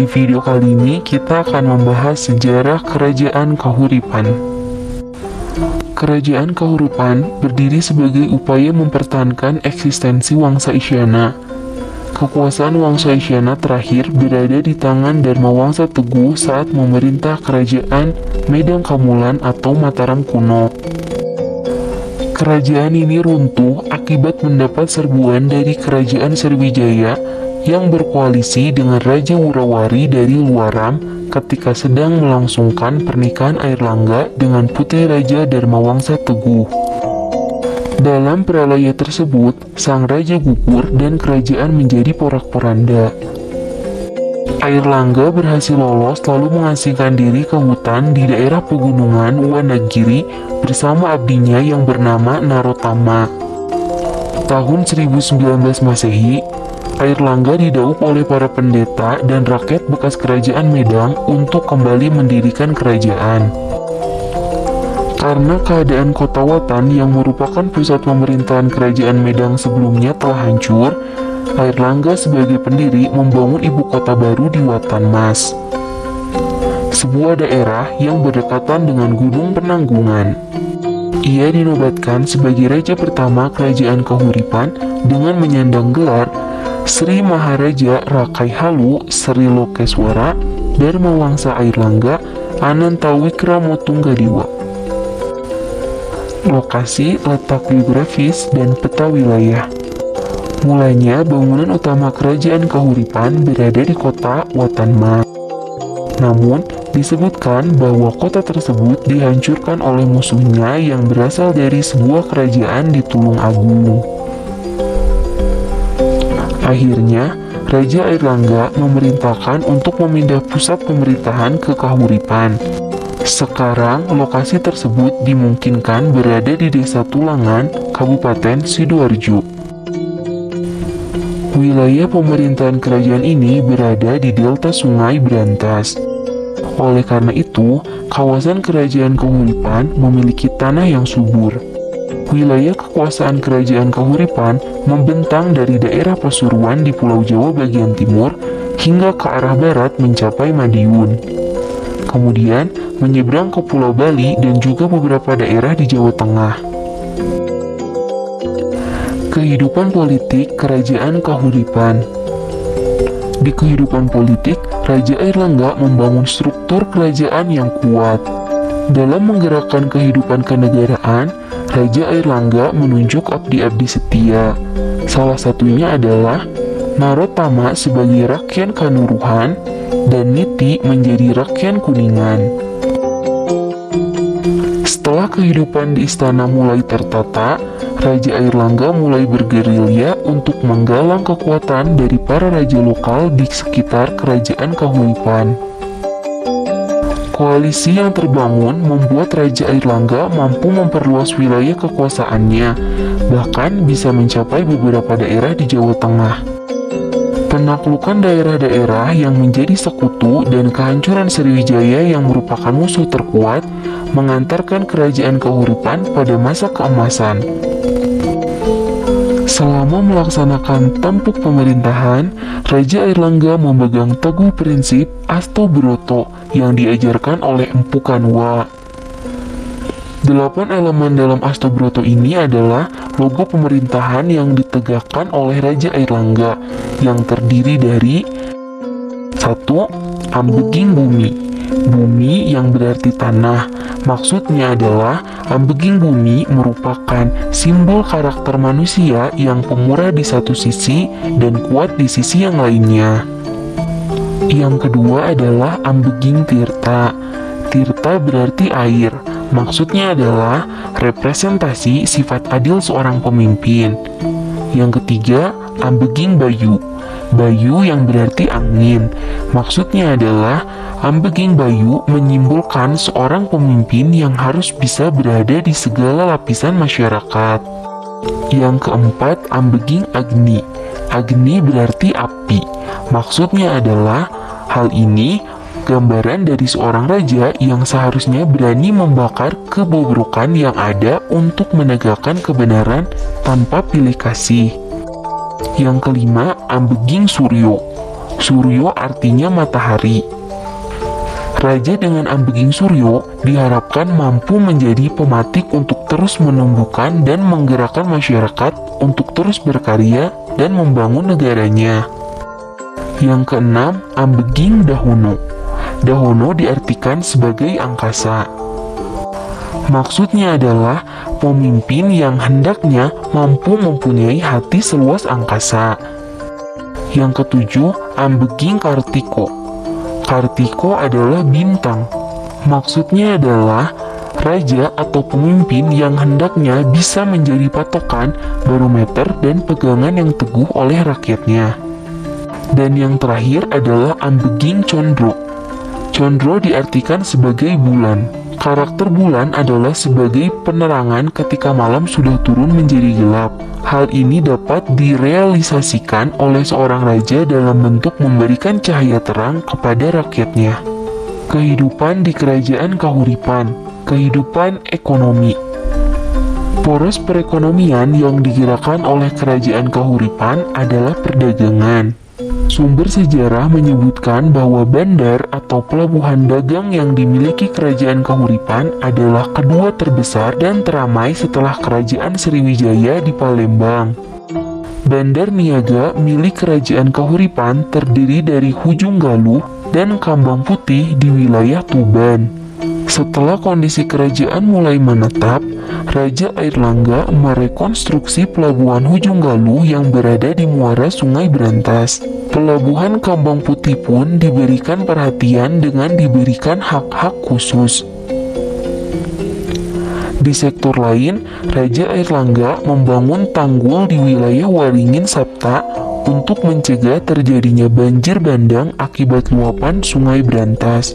Di video kali ini kita akan membahas sejarah Kerajaan Kahuripan. Kerajaan Kahuripan berdiri sebagai upaya mempertahankan eksistensi Wangsa Isyana. Kekuasaan Wangsa Isyana terakhir berada di tangan Dharmawangsa Teguh saat memerintah Kerajaan Medang Kamulan atau Mataram kuno. Kerajaan ini runtuh akibat mendapat serbuan dari Kerajaan Sriwijaya yang berkoalisi dengan Raja Wurawari dari Luaram ketika sedang melangsungkan pernikahan Airlangga dengan putri Raja Dharmawangsa Teguh. Dalam peralaya tersebut, sang raja gugur dan kerajaan menjadi porak-poranda. Airlangga berhasil lolos lalu mengasingkan diri ke hutan di daerah pegunungan Wanagiri bersama abdinya yang bernama Narotama. Tahun 1019 Masehi, Airlangga didaup oleh para pendeta dan rakyat bekas kerajaan Medang untuk kembali mendirikan kerajaan. Karena keadaan kota Watan yang merupakan pusat pemerintahan kerajaan Medang sebelumnya telah hancur, Airlangga sebagai pendiri membangun ibu kota baru di Watan Mas, sebuah daerah yang berdekatan dengan Gunung Penanggungan. Ia dinobatkan sebagai raja pertama kerajaan Kahuripan dengan menyandang gelar Sri Maharaja Rakai Halu Sri Lokeswara Dharmawangsa Airlangga Anantawickramatunggadewa. Lokasi, letak geografis, dan peta wilayah. Mulanya, bangunan utama kerajaan Kahuripan berada di kota Watanma. Namun, disebutkan bahwa kota tersebut dihancurkan oleh musuhnya yang berasal dari sebuah kerajaan di Tulung Agung. Akhirnya, Raja Airlangga memerintahkan untuk memindah pusat pemerintahan ke Kahuripan. Sekarang, lokasi tersebut dimungkinkan berada di Desa Tulangan, Kabupaten Sidoarjo. Wilayah pemerintahan kerajaan ini berada di delta Sungai Brantas. Oleh karena itu, kawasan kerajaan Kahuripan memiliki tanah yang subur. Wilayah kekuasaan kerajaan Kahuripan membentang dari daerah Pasuruan di Pulau Jawa bagian timur hingga ke arah barat mencapai Madiun. Kemudian menyeberang ke Pulau Bali dan juga beberapa daerah di Jawa Tengah. Kehidupan politik Kerajaan Kahuripan. Di kehidupan politik, Raja Airlangga membangun struktur kerajaan yang kuat. Dalam menggerakkan kehidupan kenegaraan, Raja Airlangga menunjuk abdi-abdi setia. Salah satunya adalah Narotama sebagai Rakyan Kanuruhan dan Niti menjadi Rakyan Kuningan. Setelah kehidupan di istana mulai tertata, Raja Airlangga mulai bergerilya untuk menggalang kekuatan dari para raja lokal di sekitar kerajaan Kahuripan. Koalisi yang terbangun membuat Raja Airlangga mampu memperluas wilayah kekuasaannya, bahkan bisa mencapai beberapa daerah di Jawa Tengah. Penaklukan daerah-daerah yang menjadi sekutu dan kehancuran Sriwijaya yang merupakan musuh terkuat mengantarkan kerajaan Kahuripan pada masa keemasan. Selama melaksanakan tampuk pemerintahan, Raja Airlangga memegang teguh prinsip Astobroto yang diajarkan oleh Empu Kanwa. 8 elemen dalam Astobroto ini adalah logo pemerintahan yang ditegakkan oleh Raja Airlangga yang terdiri dari 1. Ambeging bumi. Bumi yang berarti tanah. Maksudnya adalah ambeging bumi merupakan simbol karakter manusia yang pemurah di satu sisi dan kuat di sisi yang lainnya. Yang kedua adalah ambeging tirta. Tirta berarti air. Maksudnya adalah representasi sifat adil seorang pemimpin. Yang ketiga, ambeging bayu. Bayu yang berarti angin. Maksudnya adalah ambeging bayu menyimbolkan seorang pemimpin yang harus bisa berada di segala lapisan masyarakat. Yang keempat, ambeging agni. Agni berarti api. Maksudnya adalah hal ini gambaran dari seorang raja yang seharusnya berani membakar kebobrokan yang ada untuk menegakkan kebenaran tanpa pilih kasih. Yang kelima, ambeging suryo. Suryo artinya matahari. Raja dengan ambeging Suryo diharapkan mampu menjadi pematik untuk terus menumbuhkan dan menggerakkan masyarakat untuk terus berkarya dan membangun negaranya. Yang keenam, ambeging Dahono. Dahono diartikan sebagai angkasa. Maksudnya adalah pemimpin yang hendaknya mampu mempunyai hati seluas angkasa. Yang ketujuh, ambeging Kartiko. Kartiko adalah bintang. Maksudnya adalah raja atau pemimpin yang hendaknya bisa menjadi patokan, barometer, dan pegangan yang teguh oleh rakyatnya. Dan yang terakhir adalah ambeging Condro. Condro diartikan sebagai bulan. Karakter bulan adalah sebagai penerangan ketika malam sudah turun menjadi gelap. Hal ini dapat direalisasikan oleh seorang raja dalam bentuk memberikan cahaya terang kepada rakyatnya. Kehidupan di Kerajaan Kahuripan. Kehidupan ekonomi. Poros perekonomian yang digerakkan oleh Kerajaan Kahuripan adalah perdagangan. Sumber sejarah menyebutkan bahwa bandar atau pelabuhan dagang yang dimiliki Kerajaan Kahuripan adalah kedua terbesar dan teramai setelah Kerajaan Sriwijaya di Palembang. Bandar niaga milik Kerajaan Kahuripan terdiri dari Hujung Galuh dan Kambang Putih di wilayah Tuban. Setelah kondisi kerajaan mulai menetap, Raja Airlangga merekonstruksi pelabuhan Hujung Galuh yang berada di muara Sungai Brantas. Pelabuhan Kambang Putih pun diberikan perhatian dengan diberikan hak-hak khusus. Di sektor lain, Raja Airlangga membangun tanggul di wilayah Waringin Sapta untuk mencegah terjadinya banjir bandang akibat luapan Sungai Brantas.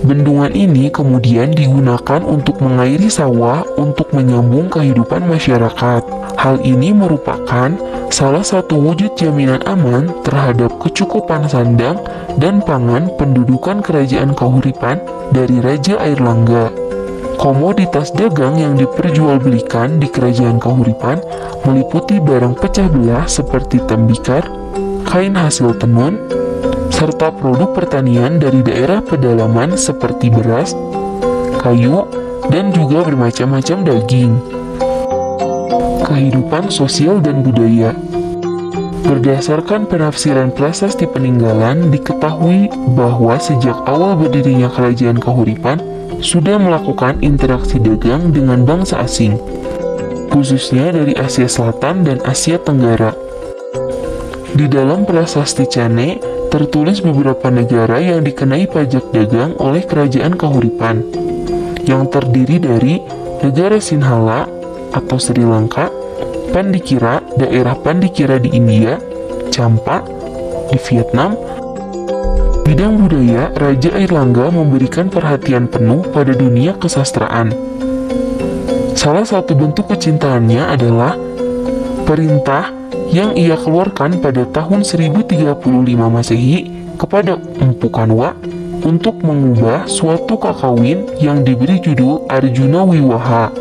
Bendungan ini kemudian digunakan untuk mengairi sawah untuk menyambung kehidupan masyarakat. Hal ini merupakan salah satu wujud jaminan aman terhadap kecukupan sandang dan pangan pendudukan Kerajaan Kahuripan dari Raja Airlangga. Komoditas dagang yang diperjualbelikan di Kerajaan Kahuripan meliputi barang pecah belah seperti tembikar, kain hasil tenun, serta produk pertanian dari daerah pedalaman seperti beras, kayu, dan juga bermacam-macam daging. Kehidupan sosial dan budaya. Berdasarkan penafsiran prasasti peninggalan, diketahui bahwa sejak awal berdirinya Kerajaan Kahuripan sudah melakukan interaksi dagang dengan bangsa asing, khususnya dari Asia Selatan dan Asia Tenggara. Di dalam prasasti Cane, tertulis beberapa negara yang dikenai pajak dagang oleh Kerajaan Kahuripan, yang terdiri dari negara Sinhala atau Sri Lanka, Pandikira, daerah Pandikira di India, Champa di Vietnam. Bidang budaya, Raja Airlangga memberikan perhatian penuh pada dunia kesastraan. Salah satu bentuk kecintaannya adalah perintah yang ia keluarkan pada tahun 1035 Masehi kepada Empu Kanwa untuk mengubah suatu kakawin yang diberi judul Arjuna Wiwaha.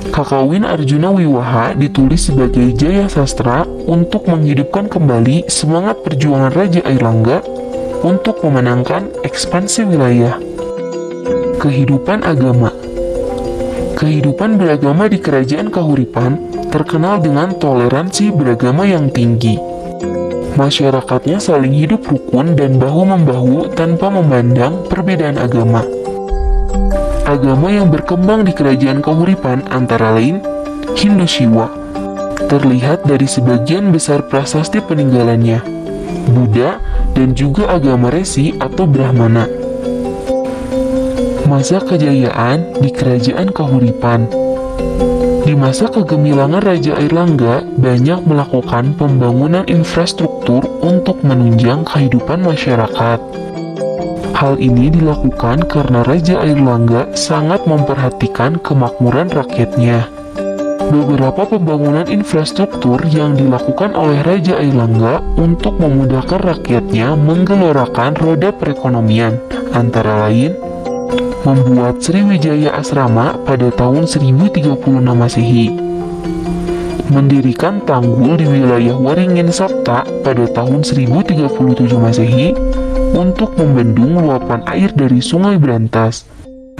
Kakawin Arjuna Wiwaha ditulis sebagai jaya sastra untuk menghidupkan kembali semangat perjuangan Raja Airlangga untuk memenangkan ekspansi wilayah. Kehidupan agama. Kehidupan beragama di Kerajaan Kahuripan terkenal dengan toleransi beragama yang tinggi. Masyarakatnya saling hidup rukun dan bahu-membahu tanpa memandang perbedaan agama. Agama yang berkembang di Kerajaan Kahuripan antara lain Hindu Shiva, terlihat dari sebagian besar prasasti peninggalannya, Buddha, dan juga agama Resi atau Brahmana. Masa kejayaan di Kerajaan Kahuripan. Di masa kegemilangan Raja Airlangga banyak melakukan pembangunan infrastruktur untuk menunjang kehidupan masyarakat. Hal ini dilakukan karena Raja Airlangga sangat memperhatikan kemakmuran rakyatnya. Beberapa pembangunan infrastruktur yang dilakukan oleh Raja Airlangga untuk memudahkan rakyatnya menggelorakan roda perekonomian, antara lain membuat Sriwijaya Asrama pada tahun 1036 Masehi. mendirikan tanggul di wilayah Waringin Sapta pada tahun 1037 Masehi untuk membendung luapan air dari Sungai Brantas,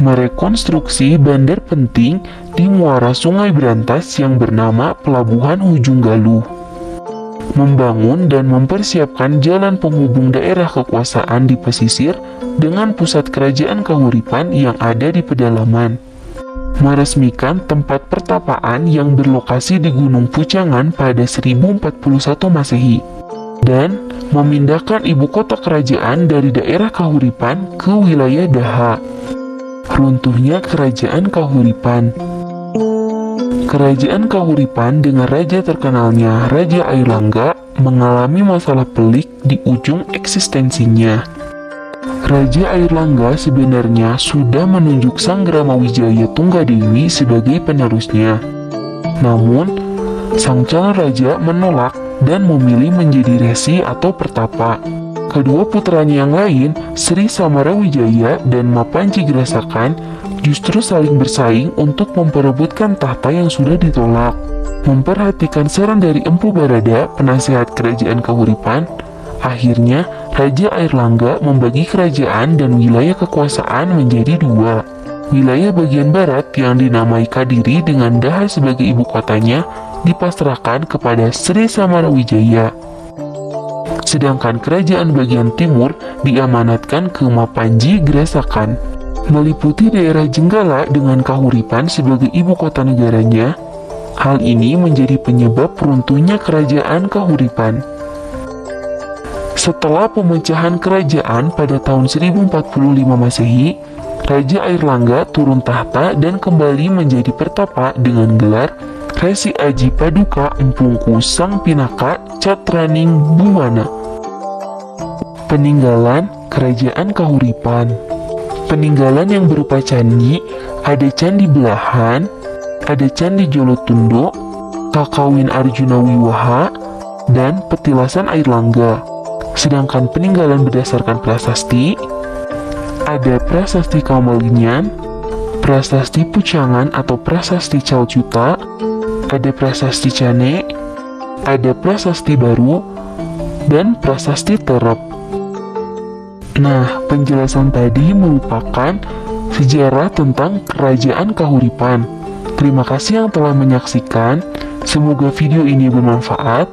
merekonstruksi bandar penting di muara Sungai Brantas yang bernama Pelabuhan Ujung Galuh, membangun dan mempersiapkan jalan penghubung daerah kekuasaan di pesisir dengan pusat kerajaan Kahuripan yang ada di pedalaman, meresmikan tempat pertapaan yang berlokasi di Gunung Pucangan pada 1041 Masehi, dan memindahkan ibu kota kerajaan dari daerah Kahuripan ke wilayah Daha. Runtuhnya Kerajaan Kahuripan. Kerajaan Kahuripan dengan raja terkenalnya Raja Airlangga mengalami masalah pelik di ujung eksistensinya. Raja Airlangga sebenarnya sudah menunjuk Sang Gramawijaya Tunggadewi sebagai penerusnya. Namun, sang calon raja menolak dan memilih menjadi resi atau pertapa. Kedua putranya yang lain, Sri Samarawijaya dan Mapanji Grasakan, justru saling bersaing untuk memperebutkan tahta yang sudah ditolak. Memperhatikan saran dari Empu Barada, penasehat kerajaan Kahuripan, akhirnya Raja Airlangga membagi kerajaan dan wilayah kekuasaan menjadi dua. Wilayah bagian barat yang dinamai Kadiri dengan Daha sebagai ibu kotanya dipasrahkan kepada Sri Samarawijaya. Sedangkan kerajaan bagian timur diamanatkan ke Mapanji Grasakan. Meliputi daerah Jenggala dengan Kahuripan sebagai ibu kota negaranya, hal ini menjadi penyebab runtuhnya kerajaan Kahuripan. Setelah pemecahan kerajaan pada tahun 1045 Masehi, Raja Airlangga turun tahta dan kembali menjadi pertapa dengan gelar Resi Aji Paduka Empungku Sang Pinaka Catraning Buwana. Peninggalan Kerajaan Kahuripan. Peninggalan yang berupa candi, ada Candi Belahan, ada Candi Jolotundo, Kakawin Arjuna Wiwaha, dan Petilasan Airlangga. Sedangkan peninggalan berdasarkan prasasti, ada Prasasti Kamalginyan, Prasasti Pucangan atau Prasasti Calcuta, ada Prasasti Cane, ada Prasasti Baru, dan Prasasti Terep. Nah, penjelasan tadi merupakan sejarah tentang Kerajaan Kahuripan. Terima kasih yang telah menyaksikan. Semoga video ini bermanfaat.